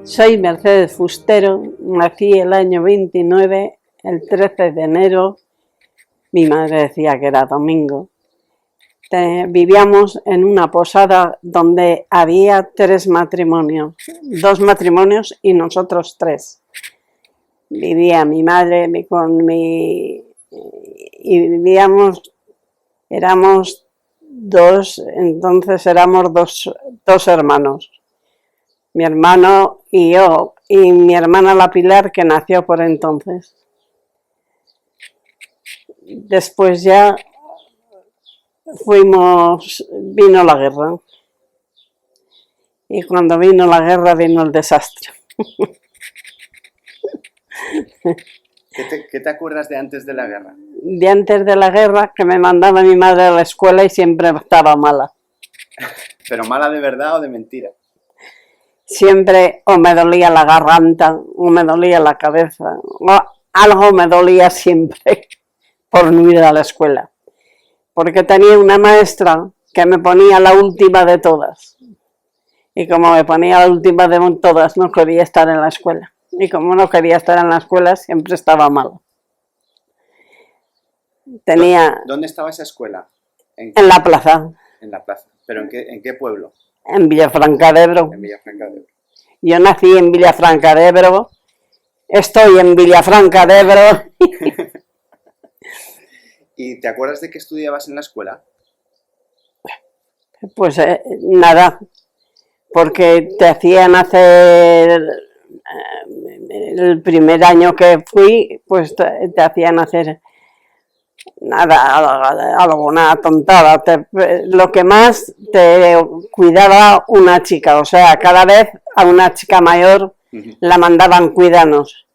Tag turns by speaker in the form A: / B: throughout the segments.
A: Soy Mercedes Fustero, nací el año 29, el 13 de enero, mi madre decía que era domingo. Vivíamos en una posada donde había 3 matrimonios, 2 matrimonios y nosotros 3. Vivía mi madre y vivíamos, éramos 2, entonces éramos dos hermanos. Mi hermano y yo, y mi hermana la Pilar, que nació por entonces. Después ya vino la guerra. Y cuando vino la guerra vino el desastre.
B: ¿Qué te acuerdas de antes de la guerra?
A: De antes de la guerra, que me mandaba mi madre a la escuela y siempre estaba mala.
B: ¿Pero mala de verdad o de mentira?
A: Siempre o me dolía la garganta, o me dolía la cabeza, o algo me dolía siempre por no ir a la escuela. Porque tenía una maestra que me ponía la última de todas. Y como me ponía la última de todas, no quería estar en la escuela. Y como no quería estar en la escuela, siempre estaba mal.
B: ¿Dónde estaba esa escuela?
A: En la plaza.
B: En la plaza. ¿Pero en qué pueblo?
A: En Villafranca de Ebro.
B: En Villafranca de Ebro.
A: Yo nací en Villafranca de Ebro. Estoy en Villafranca de Ebro.
B: ¿Y te acuerdas de qué estudiabas en la escuela?
A: Pues nada, porque te hacían hacer, el primer año que fui, pues te hacían hacer nada, alguna tontada. Lo que más te cuidaba una chica, o sea, cada vez a una chica mayor la mandaban cuidarnos.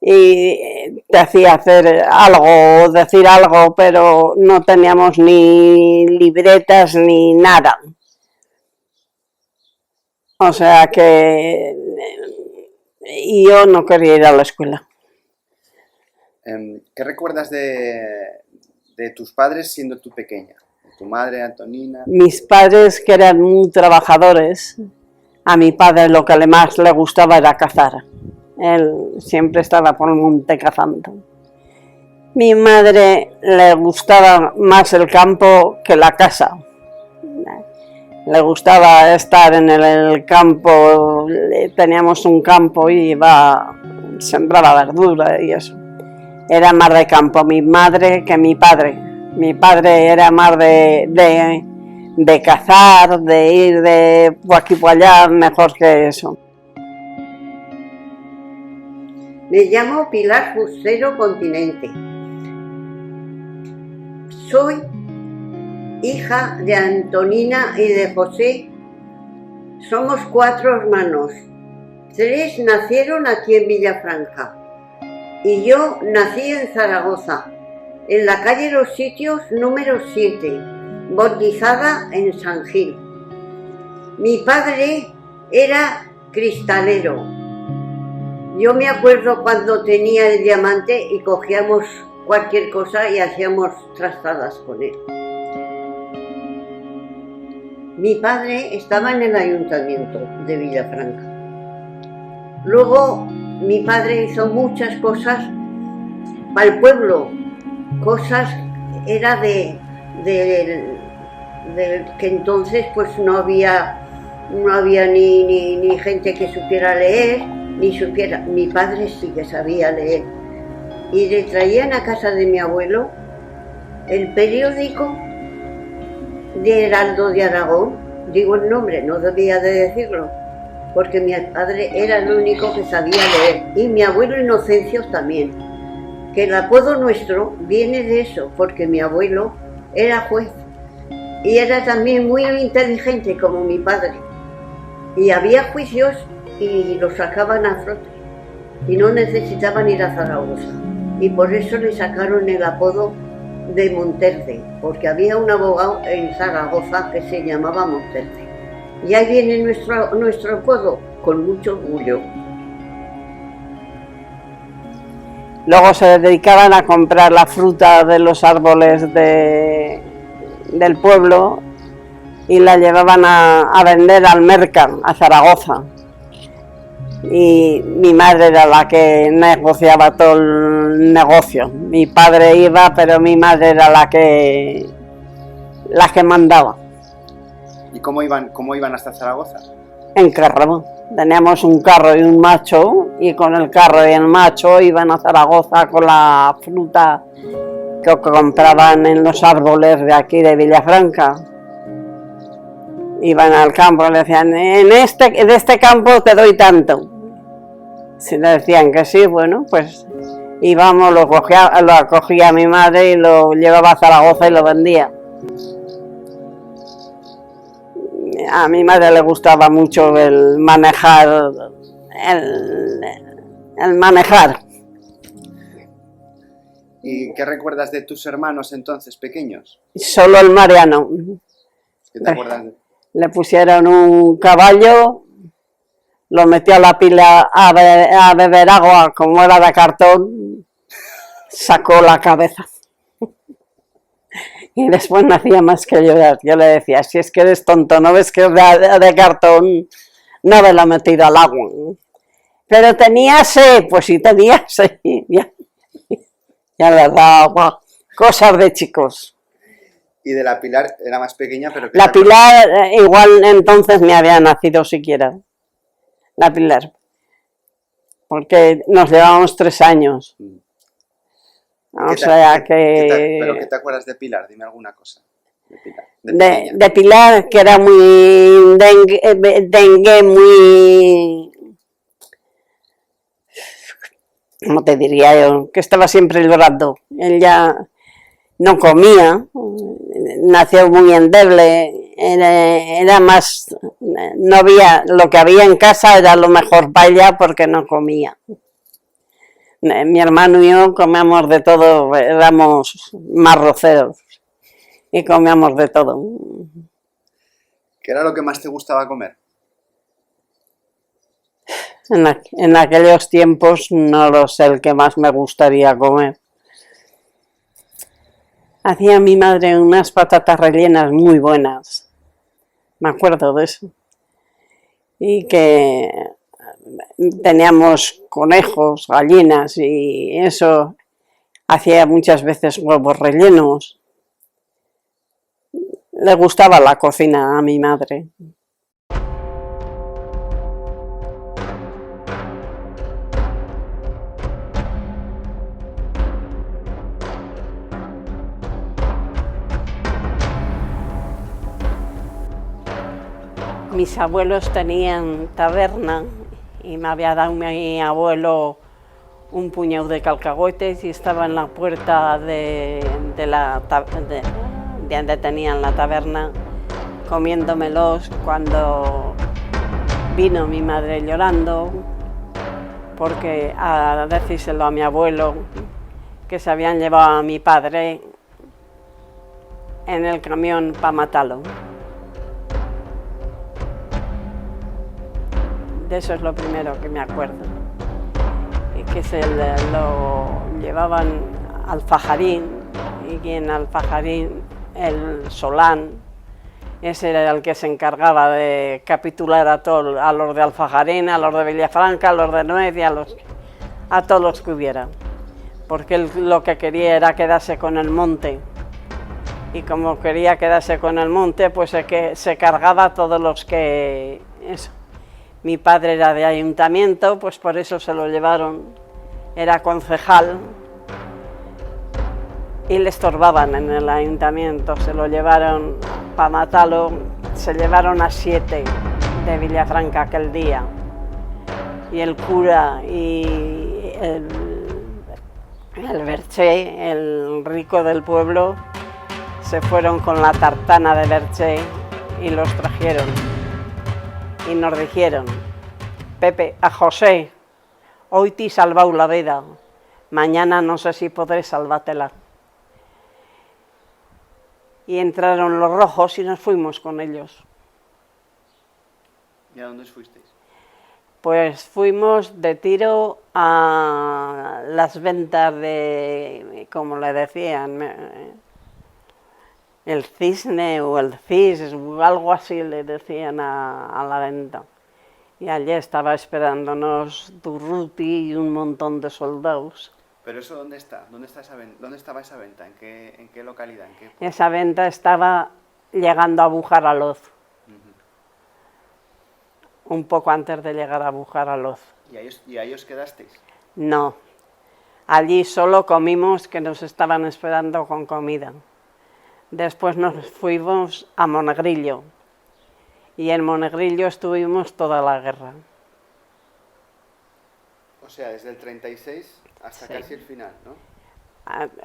A: Y te hacía hacer algo, decir algo, pero no teníamos ni libretas ni nada. O sea que yo no quería ir a la escuela.
B: ¿Qué recuerdas de tus padres siendo tú pequeña? ¿Tu madre, Antonina?
A: Mis padres, que eran muy trabajadores, a mi padre lo que más le gustaba era cazar. Él siempre estaba por el monte cazando. Mi madre le gustaba más el campo que la casa. Le gustaba estar en el campo, teníamos un campo y sembraba verdura y eso. Era más de campo mi madre que mi padre. Mi padre era más de cazar, de ir de por aquí por allá, mejor que eso.
C: Me llamo Pilar Fustero Continente. Soy hija de Antonina y de José. Somos 4 hermanos. 3 nacieron aquí en Villafranca y yo nací en Zaragoza, en la calle Los Sitios número 7, bautizada en San Gil. Mi padre era cristalero. Yo me acuerdo cuando tenía el diamante y cogíamos cualquier cosa y hacíamos trastadas con él. Mi padre estaba en el ayuntamiento de Villafranca. Luego mi padre hizo muchas cosas para el pueblo. Cosas era de que entonces pues no había ni gente que supiera leer. Mi padre sí que sabía leer. Y le traían a casa de mi abuelo el periódico de Heraldo de Aragón. Digo el nombre, no debía de decirlo, porque mi padre era el único que sabía leer. Y mi abuelo Inocencio también. Que el apodo nuestro viene de eso, porque mi abuelo era juez. Y era también muy inteligente como mi padre. Y había juicios y los sacaban a flote y no necesitaban ir a Zaragoza, y por eso le sacaron el apodo de Monterde, porque había un abogado en Zaragoza que se llamaba Monterde, y ahí viene nuestro apodo, con mucho orgullo.
A: Luego se dedicaban a comprar la fruta de los árboles del pueblo y la llevaban a vender al mercado, a Zaragoza. y mi madre era la que negociaba todo el negocio. Mi padre iba, pero mi madre era la que mandaba.
B: ¿Y cómo iban hasta Zaragoza?
A: En carro. Teníamos un carro y un macho, y con el carro y el macho iban a Zaragoza con la fruta que compraban en los árboles de aquí de Villafranca. Iban al campo y le decían, de este campo te doy tanto. Si le decían que sí, bueno, pues íbamos, lo cogía mi madre y lo llevaba a Zaragoza y lo vendía. A mi madre le gustaba mucho el manejar, el manejar.
B: ¿Y qué recuerdas de tus hermanos entonces, pequeños?
A: Solo el Mariano.
B: ¿Qué te acuerdas de?
A: Le pusieron un caballo, lo metió a la pila a beber agua, como era de cartón, sacó la cabeza. Y después no hacía más que llorar. Yo le decía, si es que eres tonto, no ves que es de cartón, no haberlo metido al agua. Pero tenía sed, pues sí tenía sed. Ya le daba agua. Cosas de chicos.
B: Y de la Pilar era más pequeña, pero...
A: La Pilar igual entonces ni había nacido siquiera. La Pilar. Porque nos llevábamos 3 años. O sea que...
B: ¿Pero qué te acuerdas de Pilar? Dime alguna cosa.
A: De Pilar, que era muy dengue, muy... ¿Cómo te diría yo? Que estaba siempre llorando. Ella no comía, nació muy endeble, era más... No había... Lo que había en casa era lo mejor para ella porque no comía. Mi hermano y yo comíamos de todo, éramos marroceros y comíamos de todo.
B: ¿Qué era lo que más te gustaba comer?
A: En aquellos tiempos no lo sé el que más me gustaría comer. Hacía mi madre unas patatas rellenas muy buenas, me acuerdo de eso. Y que teníamos conejos, gallinas y eso, hacía muchas veces huevos rellenos. Le gustaba la cocina a mi madre. Mis abuelos tenían taberna y me había dado mi abuelo un puñado de cacahuetes y estaba en la puerta de donde tenían la taberna comiéndomelos cuando vino mi madre llorando porque a decírselo a mi abuelo que se habían llevado a mi padre en el camión para matarlo. De eso es lo primero que me acuerdo, y que se lo llevaban al Fajarín, y en Alfajarín el Solán, ese era el que se encargaba de capitular a los de Alfajarín, a los de Villafranca, a los de Nuez y a todos los que hubiera, porque él lo que quería era quedarse con el monte, y como quería quedarse con el monte, pues se cargaba a todos los que... Eso. Mi padre era de ayuntamiento, pues por eso se lo llevaron, era concejal y le estorbaban en el ayuntamiento, se lo llevaron para matarlo, se llevaron a 7 de Villafranca aquel día y el cura y el Berché, el rico del pueblo, se fueron con la tartana de Berché y los trajeron. Y nos dijeron, Pepe, a José, hoy te he salvado la vida, mañana no sé si podré salvártela. Y entraron los rojos y nos fuimos con ellos.
B: ¿Y a dónde fuisteis?
A: Pues fuimos de tiro a las ventas de, como le decían, el cisne o el cis, o algo así le decían a la venta. Y allí estaba esperándonos Durruti y un montón de soldados.
B: ¿Pero eso dónde está? ¿Dónde estaba esa venta? ¿En qué localidad?
A: Esa venta estaba llegando a Bujaraloz, un poco antes de llegar a Bujaraloz.
B: ¿Y ahí os quedasteis?
A: No, allí solo comimos, que nos estaban esperando con comida. Después nos fuimos a Monegrillo, y en Monegrillo estuvimos toda la guerra.
B: O sea, desde el 36 hasta
A: Sí.
B: casi el final, ¿no?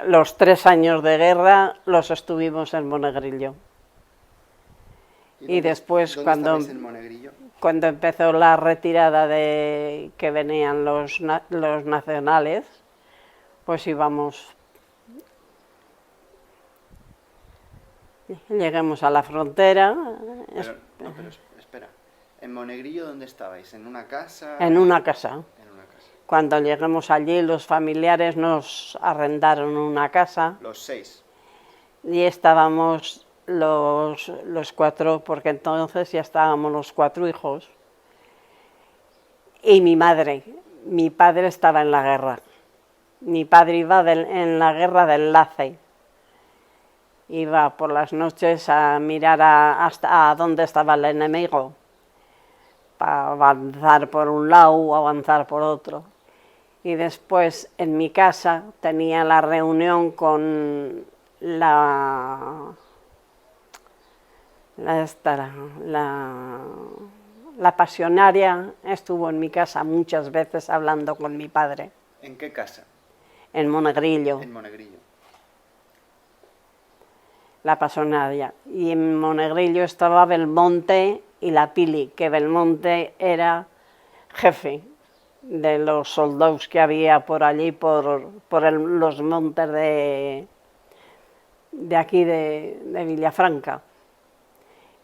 A: Los 3 años de guerra los estuvimos en Monegrillo. Y después,
B: ¿dónde
A: cuando
B: estabais en Monegrillo?
A: empezó la retirada de que venían los nacionales, pues íbamos. Llegamos a la frontera.
B: Pero espera. ¿En Monegrillo dónde estabais? ¿En una casa?
A: En una casa.
B: En una casa.
A: Cuando llegamos allí, los familiares nos arrendaron una casa.
B: Los 6.
A: Y estábamos los 4, porque entonces ya estábamos los 4 hijos. Y mi madre. Mi padre estaba en la guerra. Mi padre iba en la guerra del Enlace. Iba por las noches a mirar hasta a dónde estaba el enemigo, para avanzar por un lado o avanzar por otro. Y después en mi casa tenía la reunión con la pasionaria, estuvo en mi casa muchas veces hablando con mi padre.
B: ¿En qué casa?
A: En Monegrillo.
B: En Monegrillo.
A: La pasionaria. Y en Monegrillo estaba Belmonte y la Pili, que Belmonte era jefe de los soldados que había por allí, por los montes de aquí de Villafranca.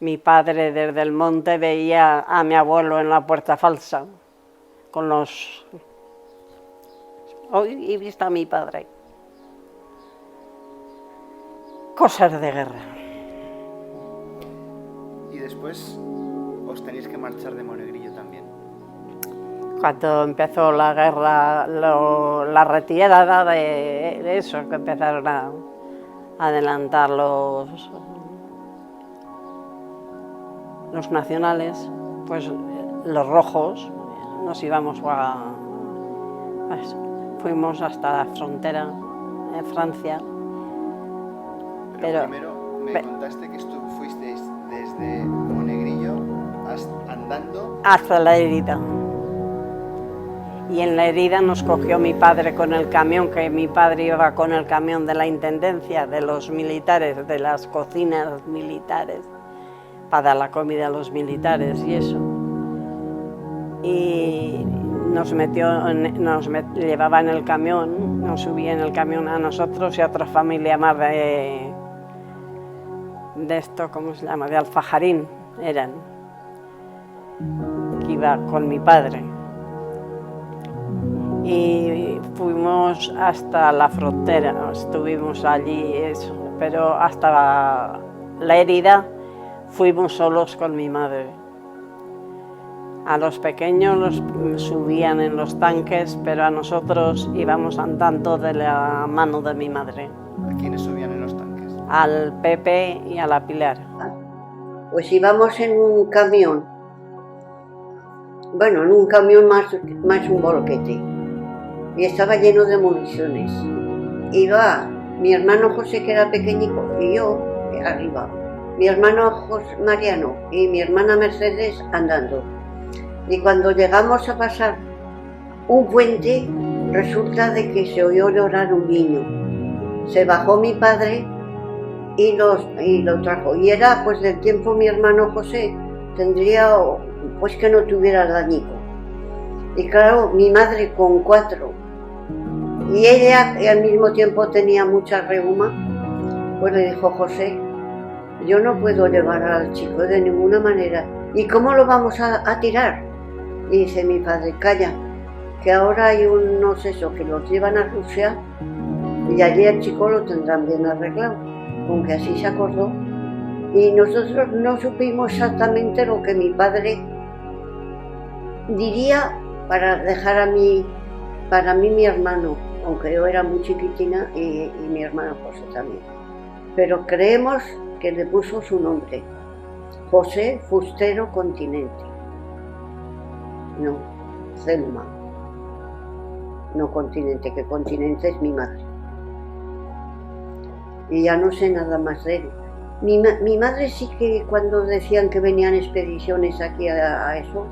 A: Mi padre desde el monte veía a mi abuelo en la Puerta Falsa, con los... Hoy he visto a mi padre. Cosas de guerra.
B: Y después os tenéis que marchar de Monegrillo también.
A: Cuando empezó la guerra, la retirada de eso, que empezaron a adelantar los nacionales, pues los rojos, nos íbamos fuimos hasta la frontera en Francia.
B: Pero primero me contaste que fuisteis desde Monegrillo andando
A: hasta la herida. Y en la herida nos cogió mi padre con el camión, que mi padre iba con el camión de la intendencia, de los militares, de las cocinas militares, para dar la comida a los militares y eso. Y nos llevaba en el camión, nos subía en el camión a nosotros y a otra familia más de esto, ¿cómo se llama?, de Alfajarín eran, que iba con mi padre. Y fuimos hasta la frontera, estuvimos allí, eso, pero hasta la herida fuimos solos con mi madre. A los pequeños los subían en los tanques, pero a nosotros íbamos andando de la mano de mi madre.
B: ¿A quiénes subían en los tanques?
A: Al Pepe y a la Pilar.
C: Pues íbamos en un camión, bueno, en un camión más un volquete, y estaba lleno de municiones. Iba mi hermano José, que era pequeñico, y yo arriba, mi hermano Mariano y mi hermana Mercedes andando. Y cuando llegamos a pasar un puente, resulta de que se oyó llorar un niño. Se bajó mi padre y lo trajo. Y era pues del tiempo mi hermano José, tendría pues que no tuviera dañico. Y claro, mi madre con 4. Y ella al mismo tiempo tenía mucha reuma, pues le dijo: José, yo no puedo llevar al chico de ninguna manera. ¿Y cómo lo vamos a tirar? Y dice mi padre: calla, que ahora hay unos que los llevan a Rusia y allí el chico lo tendrán bien arreglado. Aunque así se acordó. Y nosotros no supimos exactamente lo que mi padre diría para dejar para mí mi hermano, aunque yo era muy chiquitina y mi hermano José también. Pero creemos que le puso su nombre, José Fustero Continente. No, Zelma. No Continente, que Continente es mi madre. Y ya no sé nada más de él. Mi madre sí que cuando decían que venían expediciones aquí a eso,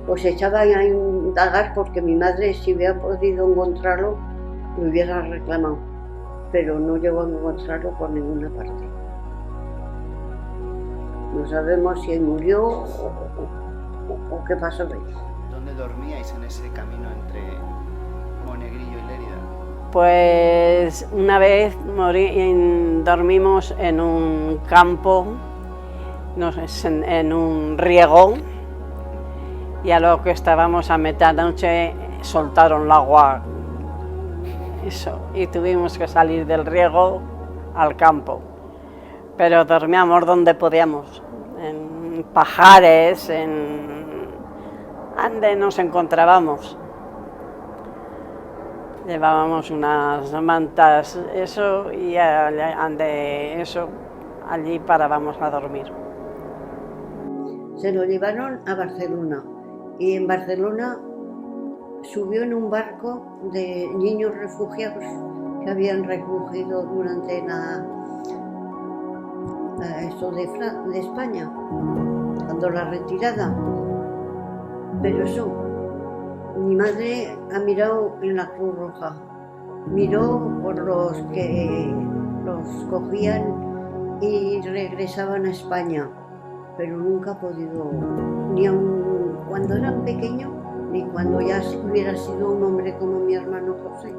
C: pues echaban a indagar porque mi madre si hubiera podido encontrarlo, me hubiera reclamado. Pero no llegó a encontrarlo por ninguna parte. No sabemos si murió o qué pasó de él.
B: ¿Dónde dormíais en ese camino entre Monegrillo y Lérida?
A: Pues una vez dormimos en un campo, no sé, en un riego, y a lo que estábamos a medianoche soltaron el agua, eso, y tuvimos que salir del riego al campo. Pero dormíamos donde podíamos, en pajares, donde nos encontrábamos. Llevábamos unas mantas, eso, y allí parábamos a dormir.
C: Se lo llevaron a Barcelona y en Barcelona subió en un barco de niños refugiados que habían recogido durante esto de España, cuando la retirada. Pero eso, mi madre ha mirado en la Cruz Roja, miró por los que los cogían y regresaban a España, pero nunca ha podido, ni aun cuando eran pequeños, ni cuando ya hubiera sido un hombre como mi hermano José.